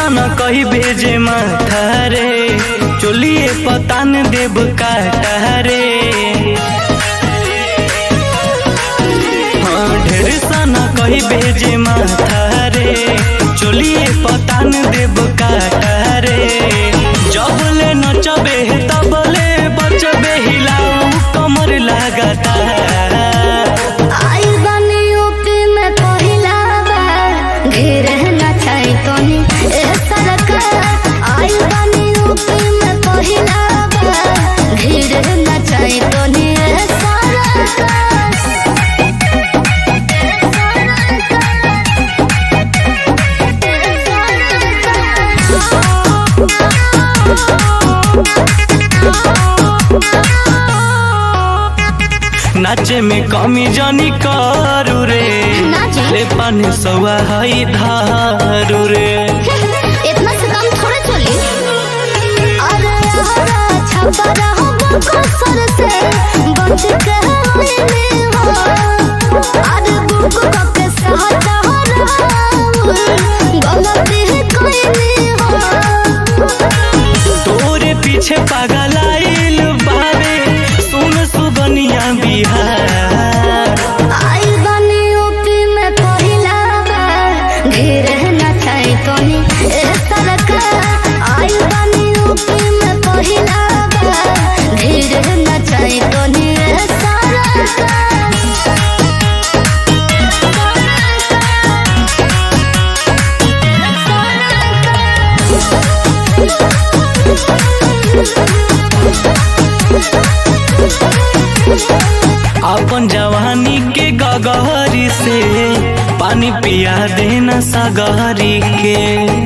सन कही भेजे माथा रे, चोलिए पतान देव काटा रे। हाँ ढेर सन कही भेजे माथा रे, चोलिए पतान देव काटा रे। जबले नचबे तबले बचबे, हिलाऊ कमर लागता। नाचे में कमी जानी करू रे, ले पानी सवा हई धारू रे। इतना से काम थोड़े चली। अरे हरा छपा रहो बकसर से, बच के होइनी हो। अरे बुक के साथ हो रहा, गलती कोइनी हो। तोरे पीछे पागल आइल बावे, सुन सुगनिया बिहार। अपन जवानी के गगहरी से पानी पिया देना सगहरी के।